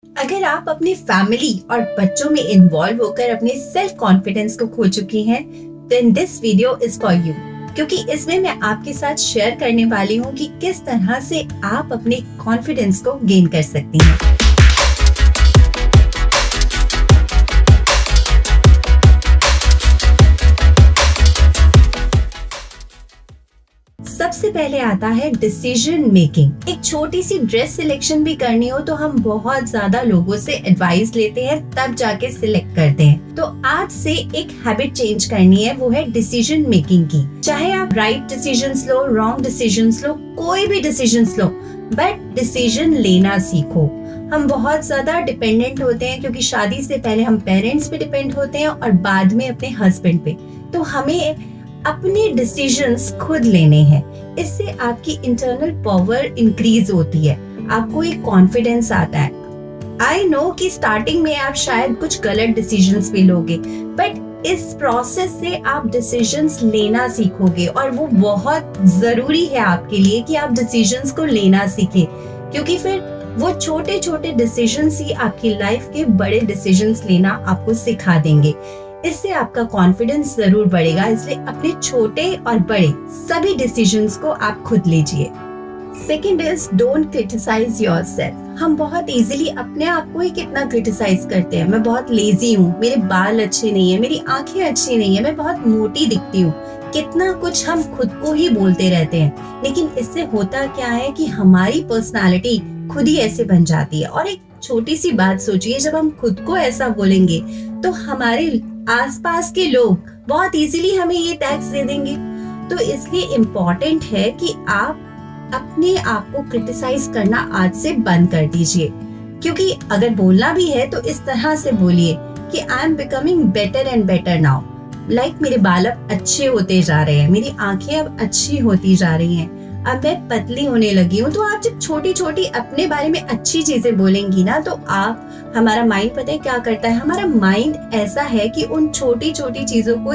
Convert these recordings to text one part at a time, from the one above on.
अगर आप अपनी फैमिली और बच्चों में इन्वॉल्व होकर अपने सेल्फ कॉन्फिडेंस को खो चुकी हैं, then this video is for you। क्योंकि इसमें मैं आपके साथ शेयर करने वाली हूँ कि किस तरह से आप अपने कॉन्फिडेंस को गेन कर सकती हैं। सबसे पहले आता है डिसीजन मेकिंग। एक छोटी सी ड्रेस सिलेक्शन भी करनी हो तो हम बहुत ज्यादा लोगों से एडवाइस लेते हैं, तब जाके सिलेक्ट करते हैं। तो आज से एक हैबिट चेंज करनी है, वो है डिसीजन मेकिंग की। चाहे आप राइट डिसीजंस लो, रॉन्ग डिसीजंस लो, कोई भी डिसीजंस लो, बट डिसीजन लेना सीखो। हम बहुत ज्यादा डिपेंडेंट होते हैं क्योंकि शादी से पहले हम पेरेंट्स पे डिपेंड होते हैं और बाद में अपने हस्बैंड पे। तो हमें अपने डिसीजंस खुद लेने हैं। इससे आपकी इंटरनल पावर इंक्रीज होती है, आपको एक कॉन्फिडेंस आता है। आई नो कि स्टार्टिंग में आप शायद कुछ गलत डिसीजंस भी लोगे, बट इस प्रोसेस से आप डिसीजंस लेना सीखोगे और वो बहुत जरूरी है आपके लिए कि आप डिसीजंस को लेना सीखें, क्योंकि फिर वो छोटे छोटे डिसीजंस ही आपकी लाइफ के बड़े डिसीजंस लेना आपको सिखा देंगे। इससे आपका कॉन्फिडेंस जरूर बढ़ेगा। इसलिए अपने छोटे और बड़े सभी डिसीजंस को आप खुद लीजिए। Second is don't criticise yourself. हम बहुत इजीली अपने आप को ही कितना क्रिटिसाइज करते हैं। मैं बहुत लेजी हूँ, मेरे बाल अच्छे नहीं है, मेरी आंखें अच्छी नहीं है, मैं बहुत मोटी दिखती हूँ। कितना कुछ हम खुद को ही बोलते रहते हैं, लेकिन इससे होता क्या है कि हमारी पर्सनालिटी खुद ही ऐसे बन जाती है। और एक छोटी सी बात सोचिए, जब हम खुद को ऐसा बोलेंगे तो हमारे आसपास के लोग बहुत इजीली हमें ये टैग्स दे देंगे। तो इसलिए इम्पोर्टेंट है कि आप अपने आप को क्रिटिसाइज करना आज से बंद कर दीजिए, क्योंकि अगर बोलना भी है तो इस तरह से बोलिए कि I am becoming better and better now. Like मेरे बाल अब अच्छे होते जा रहे हैं, मेरी आंखें अब अच्छी होती जा रही हैं, अब मैं पतली होने लगी हूँ। तो आप जब छोटी छोटी अपने बारे में अच्छी चीजें बोलेंगी ना, तो हमारा माइंड पता है क्या करता है, हमारा माइंड ऐसा है कि उन छोटी छोटी चीजों को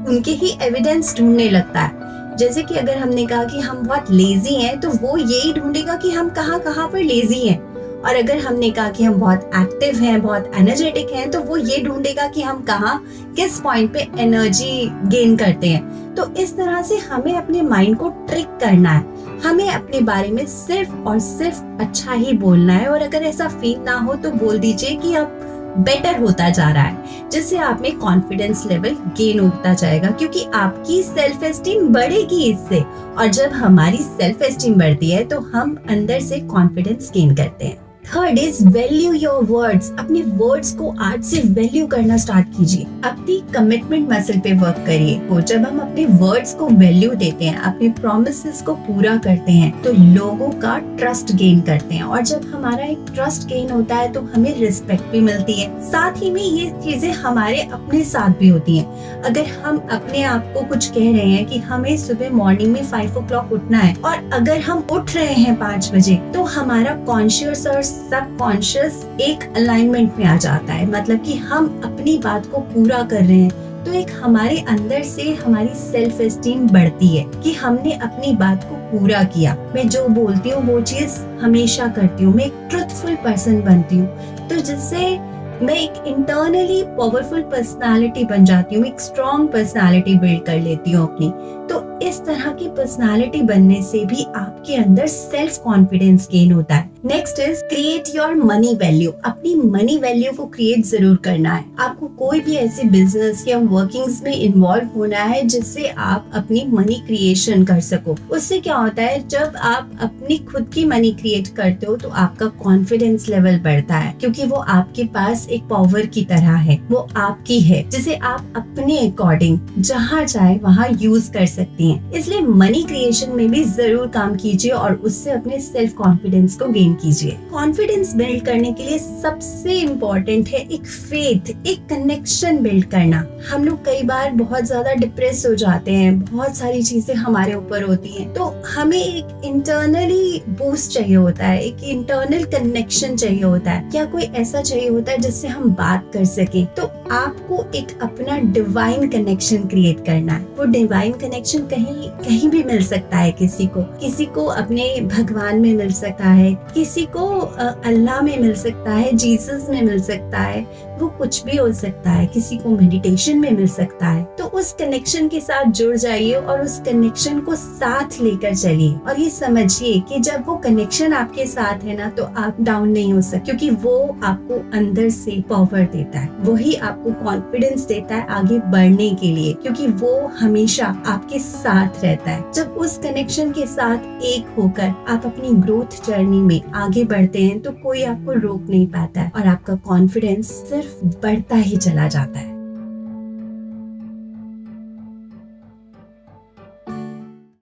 उनके ही एविडेंस ढूंढने लगता है। जैसे कि अगर हमने कहा कि हम बहुत लेजी हैं, तो वो यही ढूंढेगा कि हम कहाँ कहाँ पर लेजी हैं। और अगर हमने कहा कि हम बहुत एक्टिव हैं, बहुत एनर्जेटिक हैं, तो वो ये ढूंढेगा कि हम कहाँ किस पॉइंट पे एनर्जी गेन करते हैं। तो इस तरह से हमें अपने माइंड को ट्रिक करना है। हमें अपने बारे में सिर्फ और सिर्फ अच्छा ही बोलना है। और अगर ऐसा फील ना हो तो बोल दीजिए कि अब बेटर होता जा रहा है, जिससे आप में कॉन्फिडेंस लेवल गेन होता जाएगा, क्योंकि आपकी सेल्फ एस्टीम बढ़ेगी इससे। और जब हमारी सेल्फ एस्टीम बढ़ती है तो हम अंदर से कॉन्फिडेंस गेन करते हैं। Third is value your words. अपने वर्ड्स को आज से वैल्यू करना स्टार्ट कीजिए। अपनी कमिटमेंट मसल पे वर्क करिए। वो जब हम अपने वर्ड्स को वैल्यू देते हैं, अपने प्रॉमिसेस को पूरा करते हैं, तो लोगों का ट्रस्ट गेन करते हैं। और जब हमारा एक ट्रस्ट गेन होता है तो हमें रिस्पेक्ट भी मिलती है। साथ ही में ये चीजें हमारे अपने साथ भी होती हैं। अगर हम अपने आप को कुछ कह रहे हैं कि हमें सुबह मॉर्निंग में 5 o'clock उठना है, और अगर हम उठ रहे हैं 5 बजे, तो हमारा कॉन्शियस और सबकॉन्शियस एक अलाइनमेंट में आ जाता है। मतलब कि हम अपनी बात को पूरा कर रहे हैं, तो एक हमारे अंदर से हमारी सेल्फ एस्टीम बढ़ती है कि हमने अपनी बात को पूरा किया। मैं जो बोलती हूँ वो चीज हमेशा करती हूँ। मैं एक ट्रुथफुल पर्सन बनती हूँ, तो जिससे मैं एक इंटरनली पावरफुल पर्सनालिटी बन जाती हूँ। एक स्ट्रॉन्ग पर्सनालिटी बिल्ड कर लेती हूँ अपनी। तो इस तरह की पर्सनालिटी बनने से भी आपके अंदर सेल्फ कॉन्फिडेंस गेन होता है। Next is create your money value. अपनी मनी वैल्यू को क्रिएट जरूर करना है। आपको कोई भी ऐसे बिजनेस या वर्किंग्स में इन्वॉल्व होना है जिससे आप अपनी मनी क्रिएशन कर सको। उससे क्या होता है, जब आप अपनी खुद की मनी क्रिएट करते हो तो आपका कॉन्फिडेंस लेवल बढ़ता है, क्योंकि वो आपके पास एक पावर की तरह है, वो आपकी है, जिसे आप अपने अकॉर्डिंग जहाँ चाहे वहाँ यूज कर सकती हैं। इसलिए मनी क्रिएशन में भी जरूर काम कीजिए और उससे अपने सेल्फ कॉन्फिडेंस को गेन कीजिए। कॉन्फिडेंस बिल्ड करने के लिए सबसे इम्पोर्टेंट है एक फेथ, एक कनेक्शन बिल्ड करना। हम लोग कई बार बहुत ज्यादा डिप्रेस हो जाते हैं, बहुत सारी चीजें हमारे ऊपर होती हैं, तो हमें एक इंटरनली बूस्ट चाहिए होता है, एक इंटरनल कनेक्शन चाहिए होता है, क्या कोई ऐसा चाहिए होता है जिससे हम बात कर सके। तो आपको एक अपना डिवाइन कनेक्शन क्रिएट करना है। वो डिवाइन कनेक्शन कहीं कहीं भी मिल सकता है। किसी को अपने भगवान में मिल सकता है, किसी को अल्लाह में मिल सकता है, जीसस में मिल सकता है, वो कुछ भी हो सकता है। किसी को मेडिटेशन में मिल सकता है। तो उस कनेक्शन के साथ जुड़ जाइए और उस कनेक्शन को साथ लेकर चलिए और ये समझिए कि जब वो कनेक्शन आपके साथ है ना, तो आप डाउन नहीं हो सकते, क्योंकि वो आपको अंदर से पावर देता है, वही आपको कॉन्फिडेंस देता है आगे बढ़ने के लिए, क्योंकि वो हमेशा आपके साथ रहता है। जब उस कनेक्शन के साथ एक होकर आप अपनी ग्रोथ जर्नी में आगे बढ़ते हैं तो कोई आपको रोक नहीं पाता है और आपका कॉन्फिडेंस सिर्फ बढ़ता ही चला जाता है।